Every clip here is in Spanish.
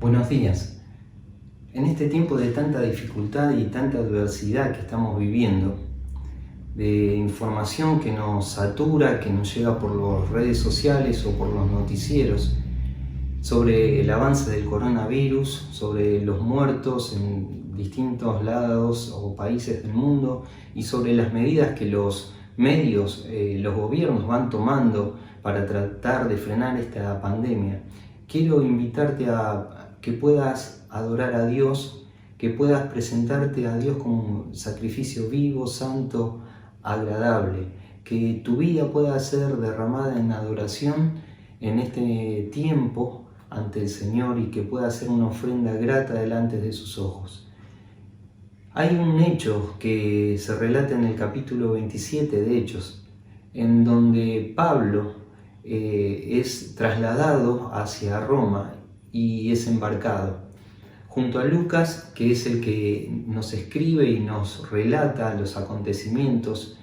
Buenos días. En este tiempo de tanta dificultad y tanta adversidad que estamos viviendo, de información que nos satura, que nos llega por las redes sociales o por los noticieros, sobre el avance del coronavirus, sobre los muertos en distintos lados o países del mundo y sobre las medidas que los medios, los gobiernos van tomando para tratar de frenar esta pandemia. Quiero invitarte a que puedas adorar a Dios, que puedas presentarte a Dios como un sacrificio vivo, santo, agradable, que tu vida pueda ser derramada en adoración en este tiempo ante el Señor y que pueda ser una ofrenda grata delante de sus ojos. Hay un hecho que se relata en el capítulo 27 de Hechos, en donde Pablo es trasladado hacia Roma y es embarcado, junto a Lucas, que es el que nos escribe y nos relata los acontecimientos.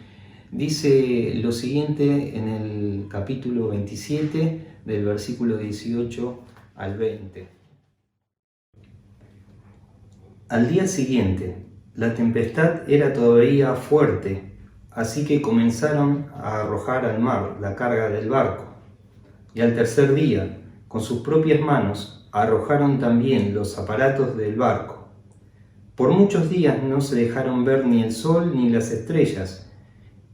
Dice lo siguiente en el capítulo 27, del versículo 18 al 20. Al día siguiente, la tempestad era todavía fuerte, así que comenzaron a arrojar al mar la carga del barco. Y al tercer día, con sus propias manos, arrojaron también los aparatos del barco. Por muchos días no se dejaron ver ni el sol ni las estrellas,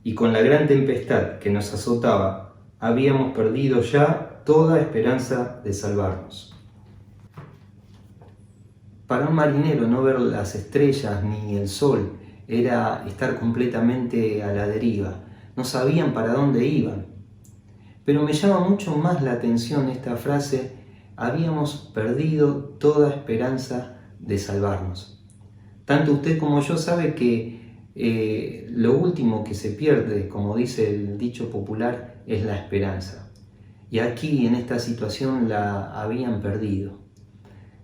y con la gran tempestad que nos azotaba, habíamos perdido ya toda esperanza de salvarnos. Para un marinero no ver las estrellas ni el sol era estar completamente a la deriva. No sabían para dónde iban. Pero me llama mucho más la atención esta frase: habíamos perdido toda esperanza de salvarnos. Tanto usted como yo sabe que lo último que se pierde, como dice el dicho popular, es la esperanza. Y aquí, en esta situación, la habían perdido.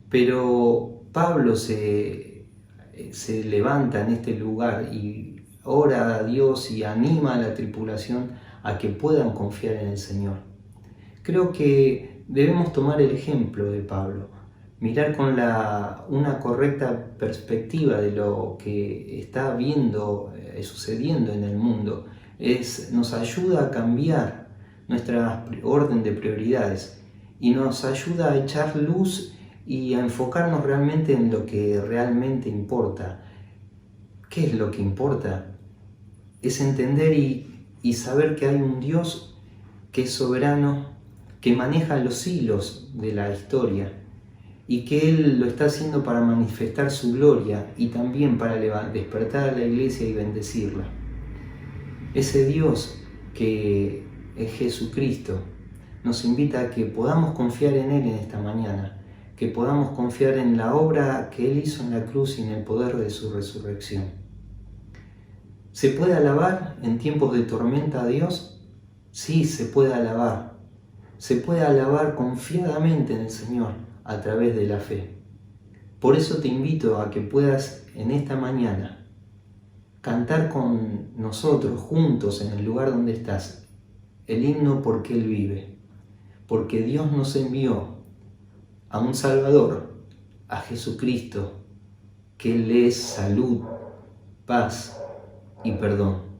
Pero Pablo se levanta en este lugar y ora a Dios y anima a la tripulación a que puedan confiar en el Señor. Creo que debemos tomar el ejemplo de Pablo, mirar con una correcta perspectiva de lo que está sucediendo en el mundo. Nos ayuda a cambiar nuestra orden de prioridades y nos ayuda a echar luz y a enfocarnos realmente en lo que realmente importa. ¿Qué es lo que importa? Es entender y saber que hay un Dios que es soberano, que maneja los hilos de la historia y que Él lo está haciendo para manifestar su gloria y también para despertar a la iglesia y bendecirla. Ese Dios que es Jesucristo nos invita a que podamos confiar en Él en esta mañana, que podamos confiar en la obra que Él hizo en la cruz y en el poder de su resurrección. ¿Se puede alabar en tiempos de tormenta a Dios? Sí, se puede alabar. Se puede alabar confiadamente en el Señor a través de la fe. Por eso te invito a que puedas en esta mañana cantar con nosotros juntos en el lugar donde estás el himno Porque Él vive. Porque Dios nos envió a un Salvador, a Jesucristo, que Él es salud, paz y perdón.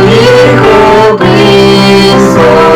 Hijo Cristo.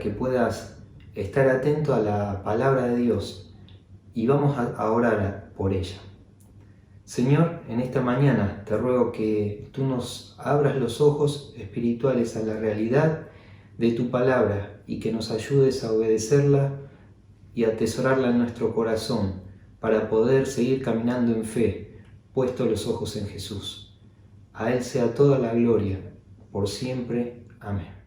que puedas estar atento a la palabra de Dios y vamos a orar por ella. Señor, en esta mañana te ruego que tú nos abras los ojos espirituales a la realidad de tu palabra y que nos ayudes a obedecerla y a atesorarla en nuestro corazón para poder seguir caminando en fe, puestos los ojos en Jesús. A Él sea toda la gloria, por siempre. Amén.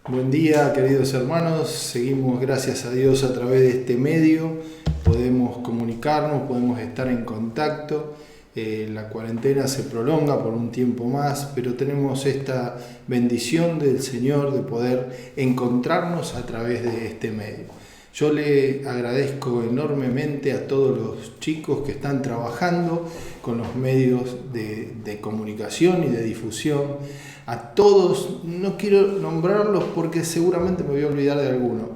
Buen día, queridos hermanos. Seguimos, gracias a Dios, a través de este medio. Podemos comunicarnos, podemos estar en contacto. La cuarentena se prolonga por un tiempo más, pero tenemos esta bendición del Señor de poder encontrarnos a través de este medio. Yo le agradezco enormemente a todos los chicos que están trabajando con los medios de comunicación y de difusión. A todos, no quiero nombrarlos porque seguramente me voy a olvidar de alguno.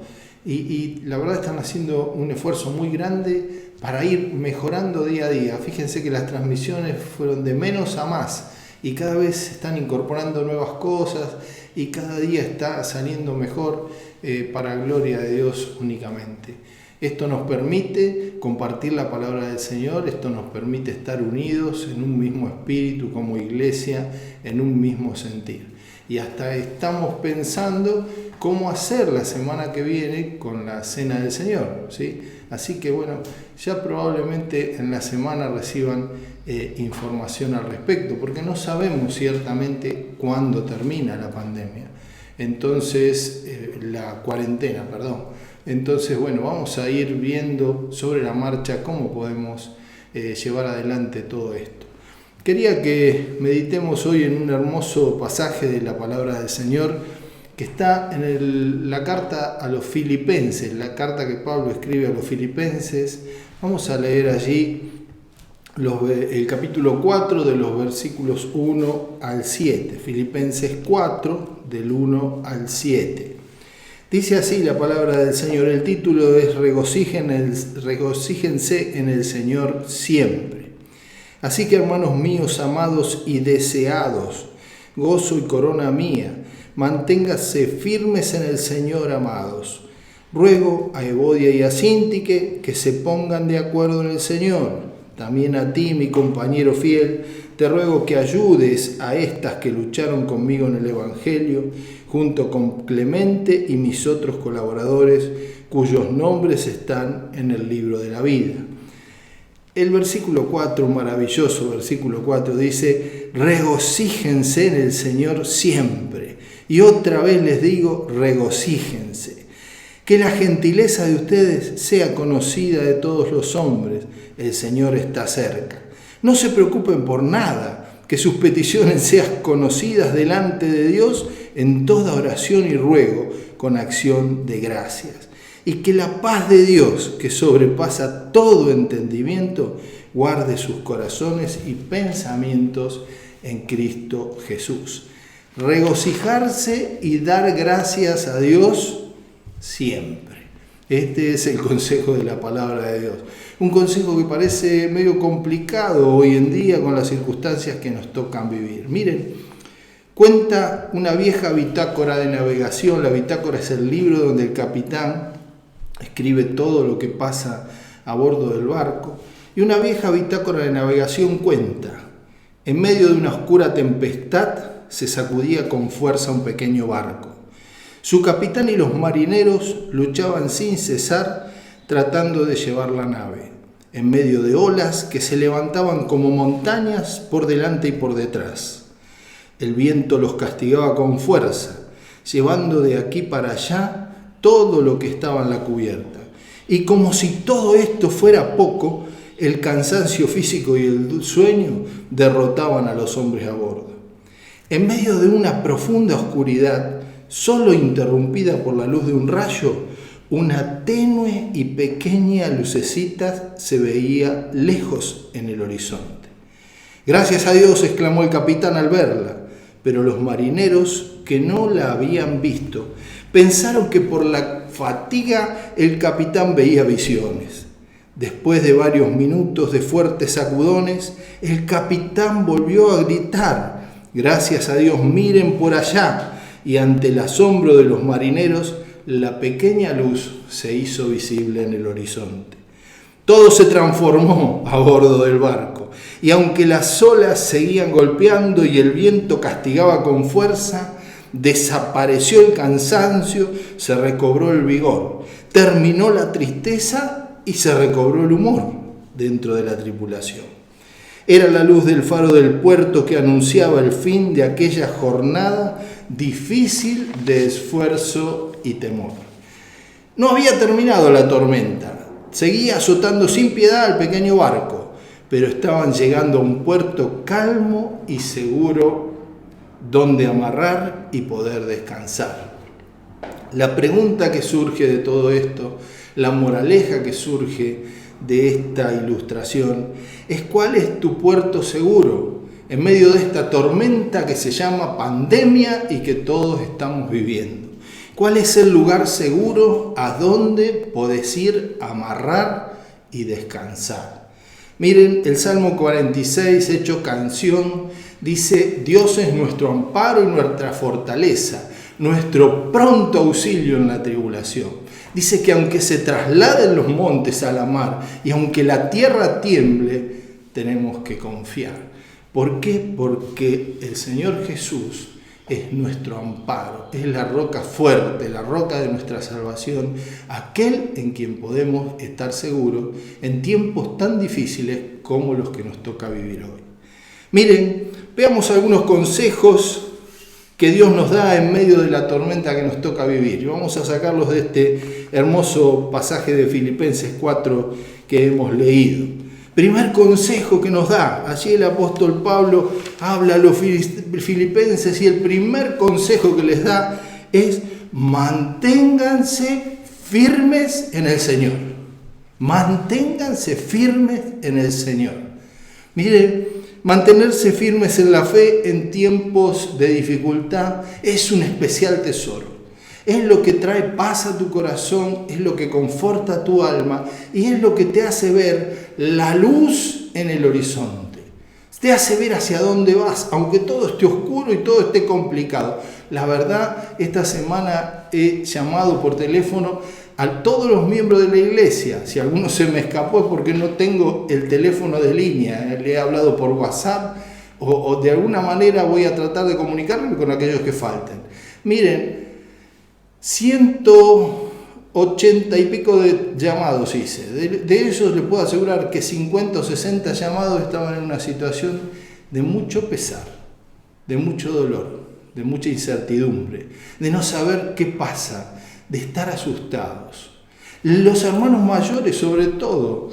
Y la verdad están haciendo un esfuerzo muy grande para ir mejorando día a día. Fíjense que las transmisiones fueron de menos a más y cada vez se están incorporando nuevas cosas y cada día está saliendo mejor para gloria de Dios únicamente. Esto nos permite compartir la palabra del Señor, esto nos permite estar unidos en un mismo espíritu como iglesia, en un mismo sentir. Y hasta estamos pensando cómo hacer la semana que viene con la Cena del Señor, ¿sí? Así que bueno, ya probablemente en la semana reciban información al respecto, porque no sabemos ciertamente cuándo termina la pandemia. Entonces, la cuarentena, perdón. Entonces, bueno, vamos a ir viendo sobre la marcha cómo podemos llevar adelante todo esto. Quería que meditemos hoy en un hermoso pasaje de la palabra del Señor que está en la carta a los Filipenses, la carta que Pablo escribe a los Filipenses. Vamos a leer allí el capítulo 4 de los versículos 1 al 7. Filipenses 4, del 1 al 7. Dice así la palabra del Señor. El título es Regocíjense en el Señor siempre. Así que, hermanos míos, amados y deseados, gozo y corona mía, manténganse firmes en el Señor, amados. Ruego a Evodia y a Síntique que se pongan de acuerdo en el Señor. También a ti, mi compañero fiel, te ruego que ayudes a estas que lucharon conmigo en el Evangelio, junto con Clemente y mis otros colaboradores, cuyos nombres están en el libro de la vida. El versículo 4, un maravilloso versículo 4, dice: regocíjense en el Señor siempre. Y otra vez les digo, regocíjense. Que la gentileza de ustedes sea conocida de todos los hombres. El Señor está cerca. No se preocupen por nada, que sus peticiones sean conocidas delante de Dios en toda oración y ruego, con acción de gracias. Y que la paz de Dios, que sobrepasa todo entendimiento, guarde sus corazones y pensamientos en Cristo Jesús. Regocijarse y dar gracias a Dios siempre. Este es el consejo de la palabra de Dios. Un consejo que parece medio complicado hoy en día con las circunstancias que nos tocan vivir. Miren, cuenta una vieja bitácora de navegación. La bitácora es el libro donde el capitán escribe todo lo que pasa a bordo del barco. Y una vieja bitácora de navegación cuenta: en medio de una oscura tempestad se sacudía con fuerza un pequeño barco. Su capitán y los marineros luchaban sin cesar tratando de llevar la nave, en medio de olas que se levantaban como montañas por delante y por detrás. El viento los castigaba con fuerza, llevando de aquí para allá todo lo que estaba en la cubierta. Y como si todo esto fuera poco, el cansancio físico y el sueño derrotaban a los hombres a bordo. En medio de una profunda oscuridad, solo interrumpida por la luz de un rayo, una tenue y pequeña lucecita se veía lejos en el horizonte. «Gracias a Dios», exclamó el capitán al verla, pero los marineros, que no la habían visto, pensaron que por la fatiga el capitán veía visiones. Después de varios minutos de fuertes sacudones, el capitán volvió a gritar: «Gracias a Dios, miren por allá», y ante el asombro de los marineros, la pequeña luz se hizo visible en el horizonte. Todo se transformó a bordo del barco, y aunque las olas seguían golpeando y el viento castigaba con fuerza, desapareció el cansancio, se recobró el vigor, terminó la tristeza y se recobró el humor dentro de la tripulación. Era la luz del faro del puerto que anunciaba el fin de aquella jornada difícil de esfuerzo y temor. No había terminado la tormenta. Seguía azotando sin piedad al pequeño barco, pero estaban llegando a un puerto calmo y seguro donde amarrar y poder descansar. La pregunta que surge de todo esto, la moraleja que surge de esta ilustración, es ¿cuál es tu puerto seguro en medio de esta tormenta que se llama pandemia y que todos estamos viviendo? ¿Cuál es el lugar seguro a donde podés ir a amarrar y descansar? Miren, el Salmo 46, hecho canción, dice: Dios es nuestro amparo y nuestra fortaleza, nuestro pronto auxilio en la tribulación. Dice que aunque se trasladen los montes a la mar y aunque la tierra tiemble, tenemos que confiar. ¿Por qué? Porque el Señor Jesús es nuestro amparo, es la roca fuerte, la roca de nuestra salvación, aquel en quien podemos estar seguros en tiempos tan difíciles como los que nos toca vivir hoy. Miren, veamos algunos consejos que Dios nos da en medio de la tormenta que nos toca vivir. Y vamos a sacarlos de este hermoso pasaje de Filipenses 4 que hemos leído. Primer consejo que nos da, allí el apóstol Pablo habla a los filipenses y el primer consejo que les da es: manténganse firmes en el Señor. Manténganse firmes en el Señor. Miren, mantenerse firmes en la fe en tiempos de dificultad es un especial tesoro. Es lo que trae paz a tu corazón, es lo que conforta tu alma y es lo que te hace ver la luz en el horizonte. Te hace ver hacia dónde vas, aunque todo esté oscuro y todo esté complicado. La verdad, esta semana he llamado por teléfono a todos los miembros de la iglesia. Si alguno se me escapó es porque no tengo el teléfono de línea. Le he hablado por WhatsApp o de alguna manera voy a tratar de comunicarme con aquellos que falten. Miren, 180 y pico de llamados hice. De esos les puedo asegurar que 50 o 60 llamados estaban en una situación de mucho pesar, de mucho dolor, de mucha incertidumbre, de no saber qué pasa, de estar asustados. Los hermanos mayores, sobre todo,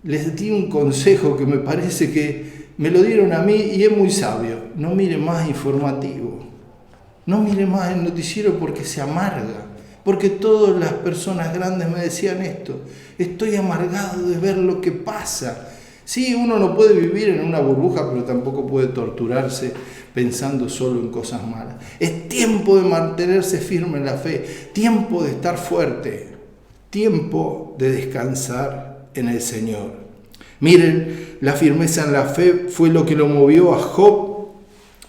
les di un consejo que me parece que me lo dieron a mí y es muy sabio: no mire más informativo. No mire más el noticiero porque se amarga, porque todas las personas grandes me decían esto: estoy amargado de ver lo que pasa. Sí, uno no puede vivir en una burbuja, pero tampoco puede torturarse pensando solo en cosas malas. Es tiempo de mantenerse firme en la fe, tiempo de estar fuerte, tiempo de descansar en el Señor. Miren, la firmeza en la fe fue lo que lo movió a Job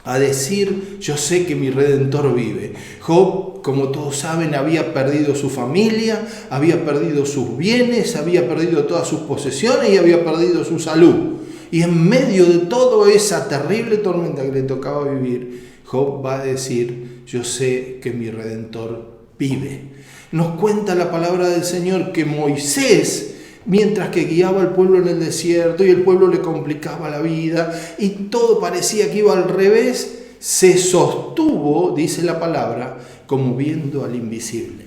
a decir: yo sé que mi Redentor vive. Job, como todos saben, había perdido su familia, había perdido sus bienes, había perdido todas sus posesiones y había perdido su salud. Y en medio de toda esa terrible tormenta que le tocaba vivir, Job va a decir: yo sé que mi Redentor vive. Nos cuenta la palabra del Señor que Moisés, mientras que guiaba al pueblo en el desierto y el pueblo le complicaba la vida y todo parecía que iba al revés, se sostuvo, dice la palabra, como viendo al invisible,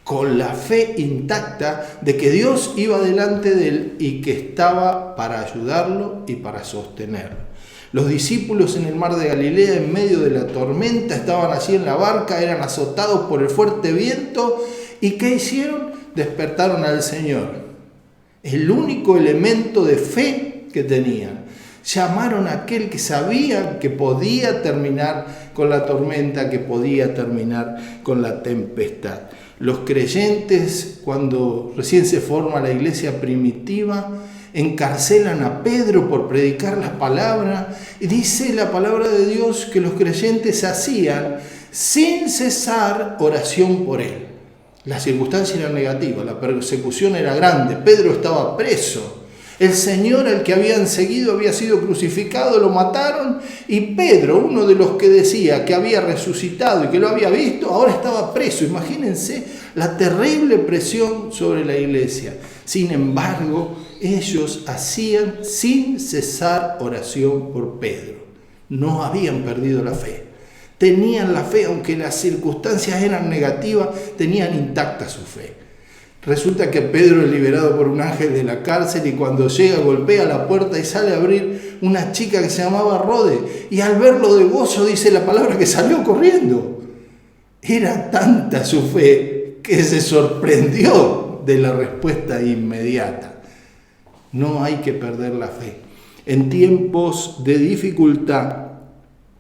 con la fe intacta de que Dios iba delante de él y que estaba para ayudarlo y para sostenerlo. Los discípulos en el mar de Galilea, en medio de la tormenta, estaban allí en la barca, eran azotados por el fuerte viento y ¿qué hicieron? Despertaron al Señor. El único elemento de fe que tenían. Llamaron a aquel que sabía que podía terminar con la tormenta, que podía terminar con la tempestad. Los creyentes, cuando recién se forma la iglesia primitiva, encarcelan a Pedro por predicar la palabra. Y dice la palabra de Dios que los creyentes hacían sin cesar oración por él. La circunstancia era negativa, la persecución era grande, Pedro estaba preso. El Señor al que habían seguido había sido crucificado, lo mataron, y Pedro, uno de los que decía que había resucitado y que lo había visto, ahora estaba preso. Imagínense la terrible presión sobre la iglesia. Sin embargo, ellos hacían sin cesar oración por Pedro. No habían perdido la fe. Tenían la fe, aunque las circunstancias eran negativas, tenían intacta su fe. Resulta que Pedro es liberado por un ángel de la cárcel y cuando llega golpea la puerta y sale a abrir una chica que se llamaba Rode. Y al verlo de gozo dice la palabra que salió corriendo. Era tanta su fe que se sorprendió de la respuesta inmediata. No hay que perder la fe. En tiempos de dificultad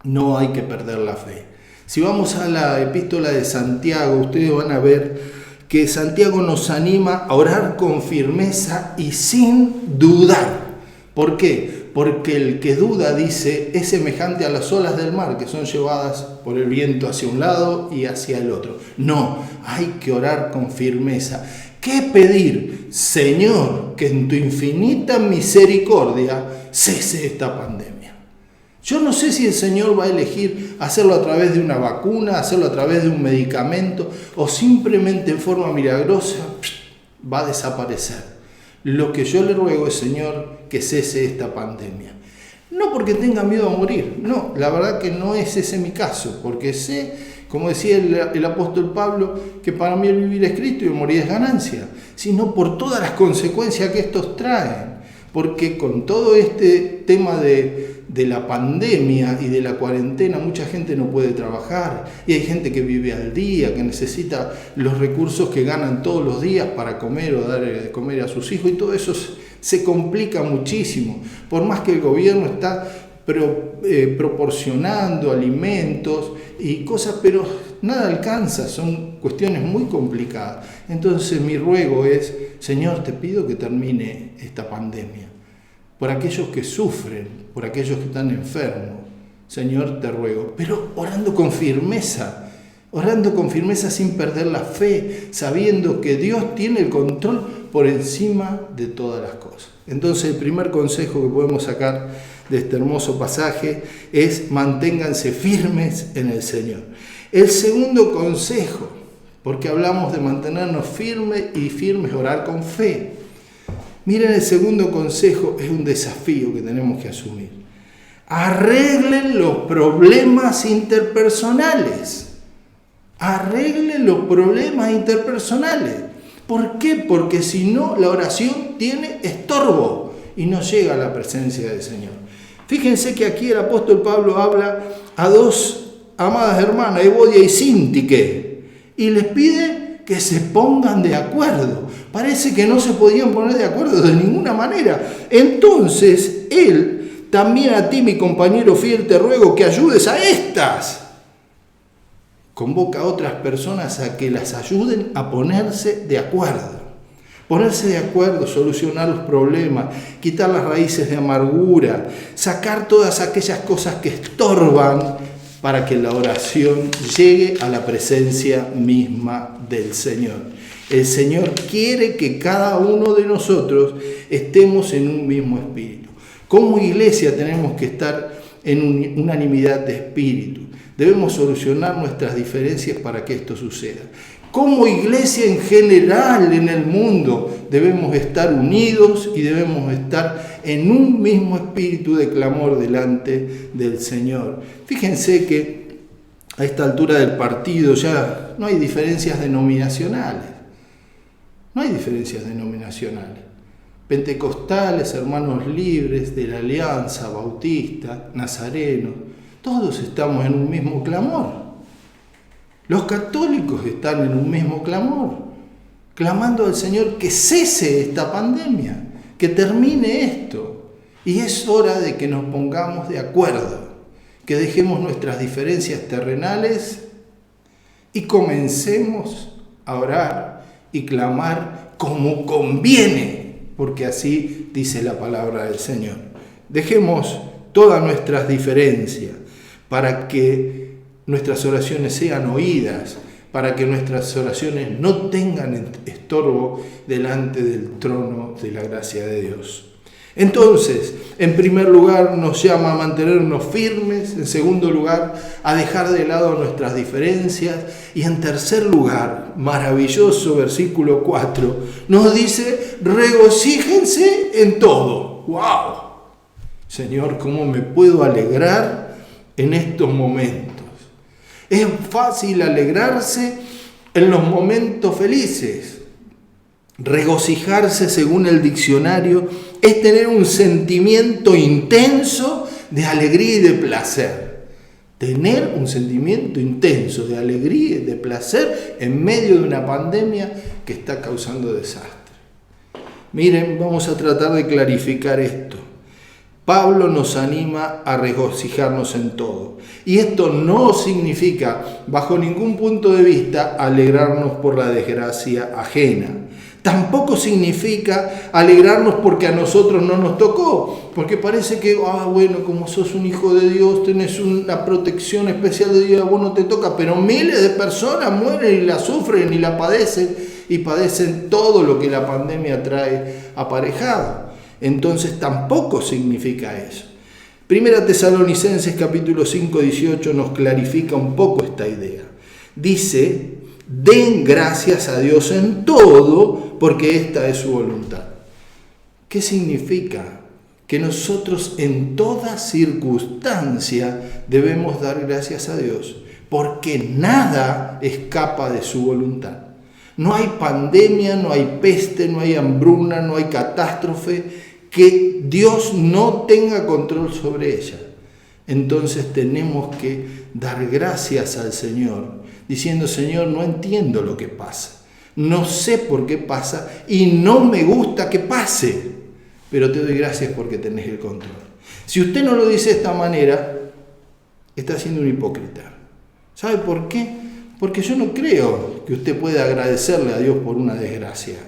no hay que perder la fe. Si vamos a la epístola de Santiago, ustedes van a ver que Santiago nos anima a orar con firmeza y sin dudar. ¿Por qué? Porque el que duda, dice, es semejante a las olas del mar que son llevadas por el viento hacia un lado y hacia el otro. No, hay que orar con firmeza. ¿Qué pedir? Señor, que en tu infinita misericordia cese esta pandemia. Yo no sé si el Señor va a elegir hacerlo a través de una vacuna, hacerlo a través de un medicamento o simplemente en forma milagrosa va a desaparecer. Lo que yo le ruego es, Señor, que cese esta pandemia. No porque tenga miedo a morir, no, la verdad que no es ese mi caso, porque sé, como decía el apóstol Pablo, que para mí el vivir es Cristo y el morir es ganancia, sino por todas las consecuencias que estos traen. Porque con todo este tema de la pandemia y de la cuarentena, mucha gente no puede trabajar y hay gente que vive al día, que necesita los recursos que ganan todos los días para comer o dar de comer a sus hijos, y todo eso se complica muchísimo. Por más que el gobierno está proporcionando alimentos y cosas, pero nada alcanza, son cuestiones muy complicadas. Entonces mi ruego es, Señor, te pido que termine esta pandemia. Por aquellos que sufren, por aquellos que están enfermos, Señor, te ruego, pero orando con firmeza sin perder la fe, sabiendo que Dios tiene el control por encima de todas las cosas. Entonces el primer consejo que podemos sacar de este hermoso pasaje es manténganse firmes en el Señor. El segundo consejo, porque hablamos de mantenernos firmes y firmes, orar con fe. Miren, el segundo consejo es un desafío que tenemos que asumir. Arreglen los problemas interpersonales. Arreglen los problemas interpersonales. ¿Por qué? Porque si no, la oración tiene estorbo y no llega a la presencia del Señor. Fíjense que aquí el apóstol Pablo habla a dos amadas hermanas, Evodia y Síntique, y les pide que se pongan de acuerdo. Parece que no se podían poner de acuerdo de ninguna manera. Entonces, él, también a ti, mi compañero fiel, te ruego que ayudes a estas. Convoca a otras personas a que las ayuden a ponerse de acuerdo. Ponerse de acuerdo, solucionar los problemas, quitar las raíces de amargura, sacar todas aquellas cosas que estorban para que la oración llegue a la presencia misma del Señor. El Señor quiere que cada uno de nosotros estemos en un mismo espíritu. Como iglesia tenemos que estar en unanimidad de espíritu. Debemos solucionar nuestras diferencias para que esto suceda. Como iglesia en general en el mundo debemos estar unidos y debemos estar en un mismo espíritu de clamor delante del Señor. Fíjense que a esta altura del partido ya no hay diferencias denominacionales. No hay diferencias denominacionales. Pentecostales, hermanos libres de la Alianza, bautistas, nazarenos, todos estamos en un mismo clamor. Los católicos están en un mismo clamor, clamando al Señor que cese esta pandemia, que termine esto. Y es hora de que nos pongamos de acuerdo, que dejemos nuestras diferencias terrenales y comencemos a orar y clamar como conviene, porque así dice la palabra del Señor. Dejemos todas nuestras diferencias para que nuestras oraciones sean oídas, para que nuestras oraciones no tengan estorbo delante del trono de la gracia de Dios. Entonces, en primer lugar, nos llama a mantenernos firmes. En segundo lugar, a dejar de lado nuestras diferencias. Y en tercer lugar, maravilloso versículo 4, nos dice: regocíjense en todo. ¡Wow! Señor, ¿cómo me puedo alegrar en estos momentos? Es fácil alegrarse en los momentos felices. Regocijarse, según el diccionario, es tener un sentimiento intenso de alegría y de placer. Tener un sentimiento intenso de alegría y de placer en medio de una pandemia que está causando desastre. Miren, vamos a tratar de clarificar esto. Pablo nos anima a regocijarnos en todo. Y esto no significa, bajo ningún punto de vista, alegrarnos por la desgracia ajena. Tampoco significa alegrarnos porque a nosotros no nos tocó, porque parece que, bueno, como sos un hijo de Dios, tenés una protección especial de Dios, a vos no te toca, pero miles de personas mueren y la sufren y la padecen, y padecen todo lo que la pandemia trae aparejado. Entonces tampoco significa eso. Primera Tesalonicenses capítulo 5, 18 nos clarifica un poco esta idea. Dice: den gracias a Dios en todo, porque esta es su voluntad. ¿Qué significa? Que nosotros en toda circunstancia debemos dar gracias a Dios, porque nada escapa de su voluntad. No hay pandemia, no hay peste, no hay hambruna, no hay catástrofe que Dios no tenga control sobre ella. Entonces tenemos que dar gracias al Señor, diciendo: Señor, no entiendo lo que pasa, no sé por qué pasa y no me gusta que pase, pero te doy gracias porque tenés el control. Si usted no lo dice de esta manera, está siendo un hipócrita. ¿Sabe por qué? Porque yo no creo que usted pueda agradecerle a Dios por una desgracia.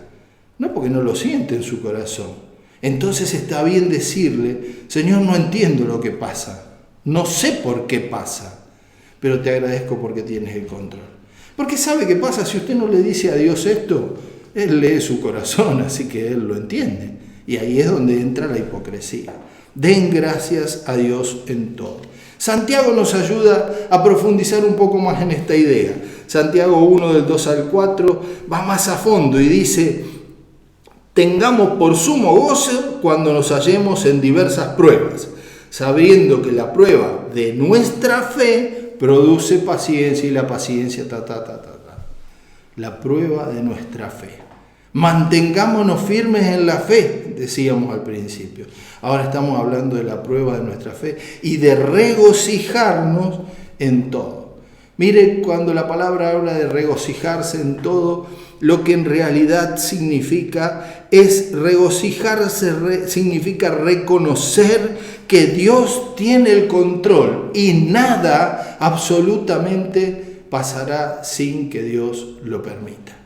No, porque no lo siente en su corazón. Entonces está bien decirle: Señor, no entiendo lo que pasa, no sé por qué pasa, pero te agradezco porque tienes el control. Porque ¿sabe qué pasa? Si usted no le dice a Dios esto, Él lee su corazón, así que Él lo entiende. Y ahí es donde entra la hipocresía. Den gracias a Dios en todo. Santiago nos ayuda a profundizar un poco más en esta idea. Santiago 1, del 2 al 4, va más a fondo y dice: tengamos por sumo gozo cuando nos hallemos en diversas pruebas, sabiendo que la prueba de nuestra fe produce paciencia, y la paciencia la prueba de nuestra fe. Mantengámonos firmes en la fe, decíamos al principio. Ahora estamos hablando de la prueba de nuestra fe y de regocijarnos en todo. Mire, cuando la palabra habla de regocijarse en todo, lo que en realidad significa es regocijarse, significa reconocer que Dios tiene el control y nada absolutamente pasará sin que Dios lo permita.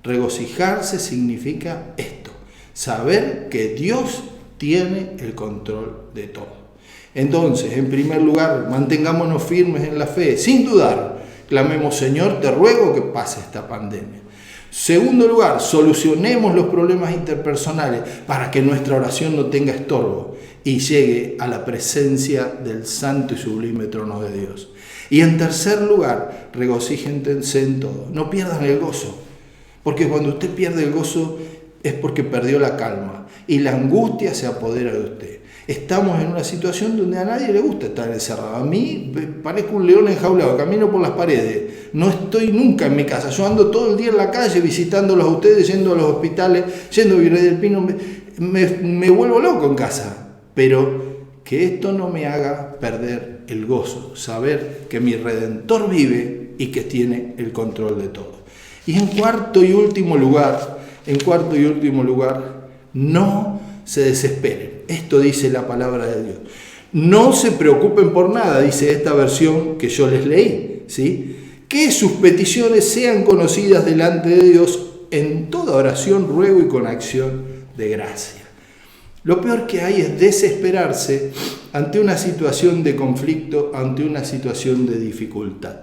Regocijarse significa esto: saber que Dios tiene el control de todo. Entonces, en primer lugar, mantengámonos firmes en la fe, sin dudar. Clamemos: Señor, te ruego que pase esta pandemia. Segundo lugar, solucionemos los problemas interpersonales para que nuestra oración no tenga estorbo y llegue a la presencia del santo y sublime trono de Dios. Y en tercer lugar, regocíjense en todo. No pierdan el gozo, porque cuando usted pierde el gozo es porque perdió la calma y la angustia se apodera de usted. Estamos en una situación donde a nadie le gusta estar encerrado. A mí parezco un león enjaulado, camino por las paredes. No estoy nunca en mi casa. Yo ando todo el día en la calle visitándolos a ustedes, yendo a los hospitales, yendo a Virrey del Pino. Me vuelvo loco en casa. Pero que esto no me haga perder el gozo. Saber que mi Redentor vive y que tiene el control de todo. Y en cuarto y último lugar, no se desesperen. Esto dice la palabra de Dios. No se preocupen por nada, dice esta versión que yo les leí, ¿sí? Que sus peticiones sean conocidas delante de Dios en toda oración, ruego y con acción de gracia. Lo peor que hay es desesperarse ante una situación de conflicto, ante una situación de dificultad.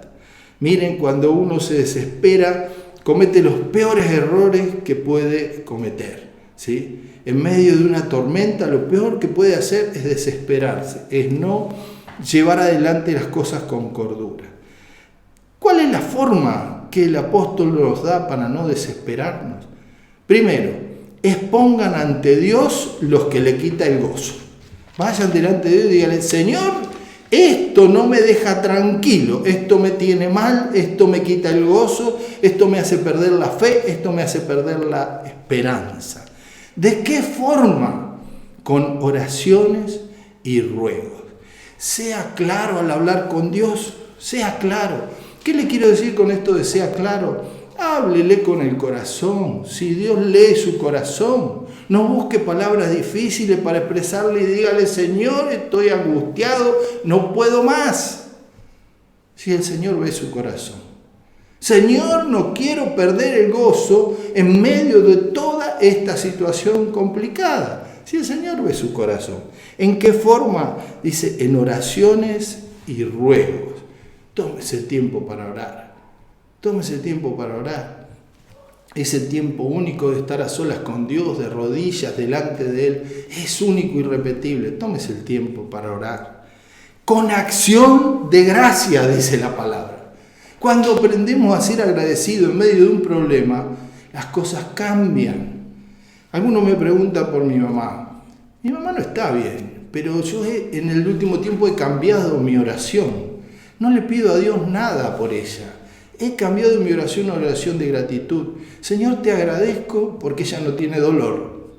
Miren, cuando uno se desespera, comete los peores errores que puede cometer, ¿sí? En medio de una tormenta, lo peor que puede hacer es desesperarse, es no llevar adelante las cosas con cordura. ¿Cuál es la forma que el apóstol nos da para no desesperarnos? Primero, expongan ante Dios los que le quita el gozo. Vayan delante de Dios y díganle: Señor, esto no me deja tranquilo, esto me tiene mal, esto me quita el gozo, esto me hace perder la fe, esto me hace perder la esperanza. ¿De qué forma? Con oraciones y ruegos. Sea claro al hablar con Dios, sea claro. ¿Qué le quiero decir con esto de sea claro? Háblele con el corazón. Si Dios lee su corazón, no busque palabras difíciles para expresarle y dígale: Señor, estoy angustiado, no puedo más. Si el Señor ve su corazón. Señor, no quiero perder el gozo en medio de toda esta situación complicada. Si el Señor ve su corazón. ¿En qué forma? Dice: en oraciones y ruegos. Tómese tiempo para orar. Tómese tiempo para orar. Ese tiempo único de estar a solas con Dios, de rodillas delante de Él, es único y irrepetible. Tómese el tiempo para orar. Con acción de gracia, dice la palabra. Cuando aprendemos a ser agradecidos en medio de un problema, las cosas cambian. Algunos me preguntan por mi mamá. Mi mamá no está bien, pero yo en el último tiempo he cambiado mi oración. No le pido a Dios nada por ella. He cambiado mi oración a oración de gratitud. Señor, te agradezco porque ella no tiene dolor.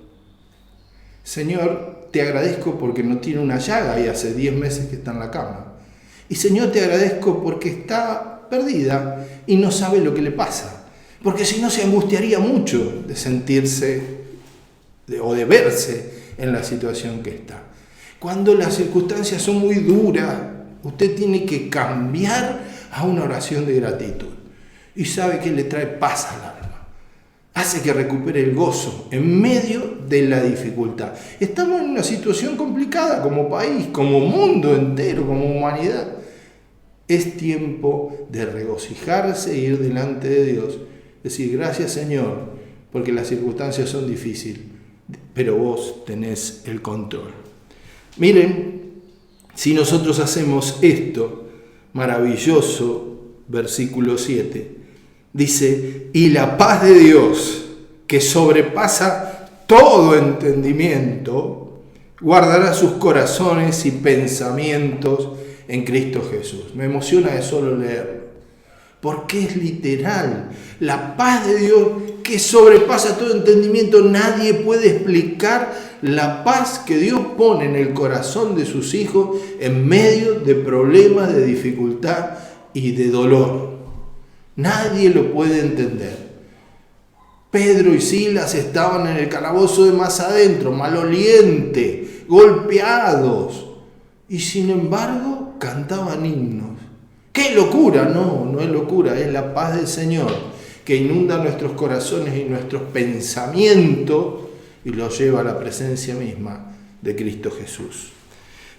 Señor, te agradezco porque no tiene una llaga y hace 10 meses que está en la cama. Y Señor, te agradezco porque está perdida y no sabe lo que le pasa. Porque si no se angustiaría mucho de sentirse o de verse en la situación que está. Cuando las circunstancias son muy duras, usted tiene que cambiar a una oración de gratitud. Y sabe que le trae paz al alma. Hace que recupere el gozo en medio de la dificultad. Estamos en una situación complicada como país, como mundo entero, como humanidad. Es tiempo de regocijarse e ir delante de Dios. Decir: gracias, Señor, porque las circunstancias son difíciles, pero vos tenés el control. Miren, si nosotros hacemos esto maravilloso, versículo 7, dice: y la paz de Dios, que sobrepasa todo entendimiento, guardará sus corazones y pensamientos en Cristo Jesús. Me emociona de solo leerlo, porque es literal. La paz de Dios que sobrepasa todo entendimiento. Nadie puede explicar la paz que Dios pone en el corazón de sus hijos en medio de problemas, de dificultad y de dolor. Nadie lo puede entender. Pedro y Silas estaban en el calabozo de más adentro, maloliente, golpeados, y sin embargo cantaban himnos. ¡Qué locura! No, no es locura, es la paz del Señor que inunda nuestros corazones y nuestros pensamientos y los lleva a la presencia misma de Cristo Jesús.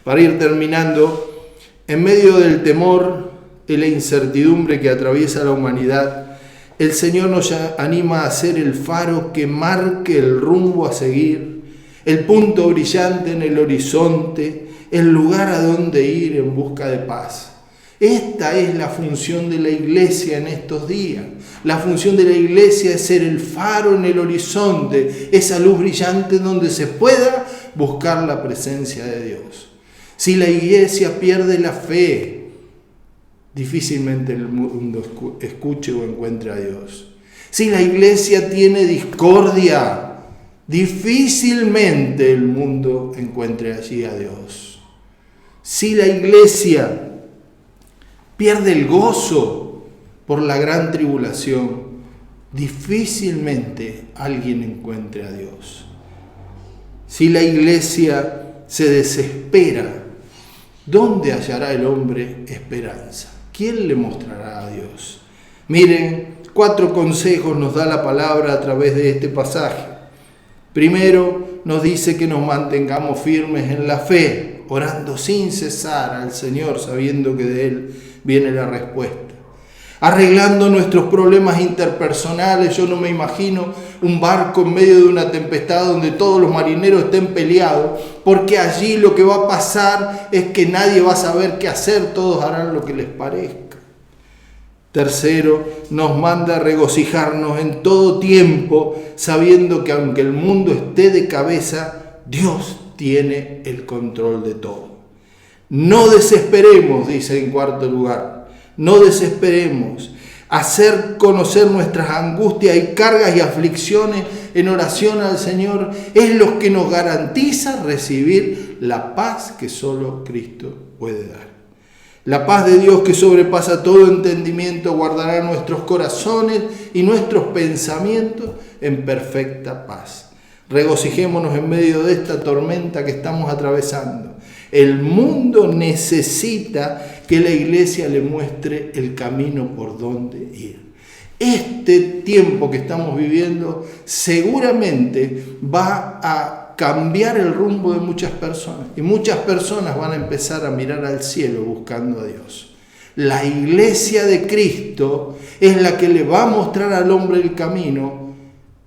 Para ir terminando, en medio del temor y la incertidumbre que atraviesa la humanidad, el Señor nos anima a ser el faro que marque el rumbo a seguir, el punto brillante en el horizonte, el lugar a donde ir en busca de paz. Esta es la función de la iglesia en estos días. La función de la iglesia es ser el faro en el horizonte, esa luz brillante donde se pueda buscar la presencia de Dios. Si la iglesia pierde la fe, difícilmente el mundo escuche o encuentre a Dios. Si la iglesia tiene discordia, difícilmente el mundo encuentre allí a Dios. Si la iglesia pierde el gozo por la gran tribulación, difícilmente alguien encuentre a Dios. Si la iglesia se desespera, ¿dónde hallará el hombre esperanza? ¿Quién le mostrará a Dios? Miren, 4 consejos nos da la palabra a través de este pasaje. Primero, nos dice que nos mantengamos firmes en la fe, orando sin cesar al Señor, sabiendo que de Él viene la respuesta. arreglando nuestros problemas interpersonales. Yo no me imagino un barco en medio de una tempestad donde todos los marineros estén peleados, porque allí lo que va a pasar es que nadie va a saber qué hacer, todos harán lo que les parezca. Tercero, nos manda a regocijarnos en todo tiempo, sabiendo que aunque el mundo esté de cabeza, Dios tiene el control de todo. No desesperemos, dice en cuarto lugar, no desesperemos. Hacer conocer nuestras angustias y cargas y aflicciones en oración al Señor es lo que nos garantiza recibir la paz que solo Cristo puede dar. La paz de Dios que sobrepasa todo entendimiento guardará nuestros corazones y nuestros pensamientos en perfecta paz. Regocijémonos en medio de esta tormenta que estamos atravesando. El mundo necesita que la iglesia le muestre el camino por donde ir. Este tiempo que estamos viviendo seguramente va a cambiar el rumbo de muchas personas. Y muchas personas van a empezar a mirar al cielo buscando a Dios. La iglesia de Cristo es la que le va a mostrar al hombre el camino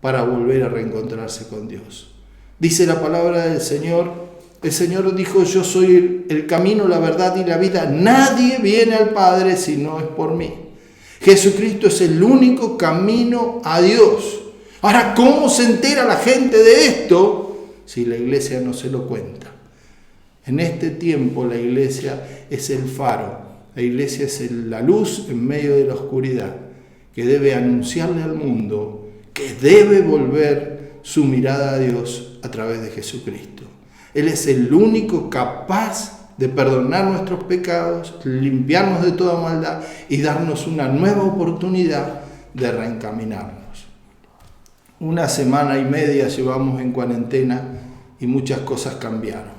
para volver a reencontrarse con Dios. Dice la palabra del Señor. El Señor dijo: yo soy el camino, la verdad y la vida. Nadie viene al Padre si no es por mí. Jesucristo es el único camino a Dios. Ahora, ¿cómo se entera la gente de esto si la iglesia no se lo cuenta? En este tiempo la iglesia es el faro. La iglesia es la luz en medio de la oscuridad, que debe anunciarle al mundo que debe volver su mirada a Dios a través de Jesucristo. Él es el único capaz de perdonar nuestros pecados, limpiarnos de toda maldad y darnos una nueva oportunidad de reencaminarnos. 1 semana y media llevamos en cuarentena y muchas cosas cambiaron.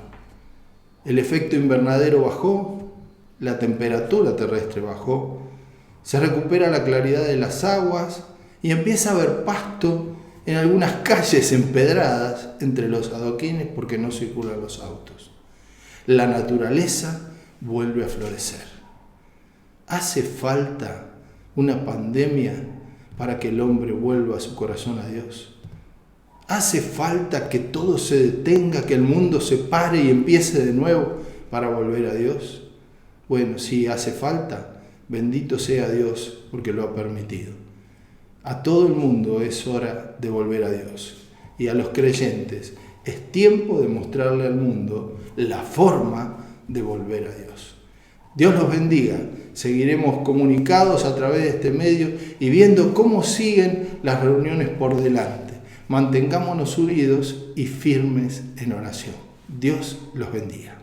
El efecto invernadero bajó, la temperatura terrestre bajó, se recupera la claridad de las aguas y empieza a haber pasto en algunas calles empedradas entre los adoquines porque no circulan los autos. La naturaleza vuelve a florecer. ¿Hace falta una pandemia para que el hombre vuelva su corazón a Dios? ¿Hace falta que todo se detenga, que el mundo se pare y empiece de nuevo para volver a Dios? Bueno, sí hace falta. Bendito sea Dios porque lo ha permitido. A todo el mundo es hora de volver a Dios. Y a los creyentes es tiempo de mostrarle al mundo la forma de volver a Dios. Dios los bendiga. Seguiremos comunicados a través de este medio y viendo cómo siguen las reuniones por delante. Mantengámonos unidos y firmes en oración. Dios los bendiga.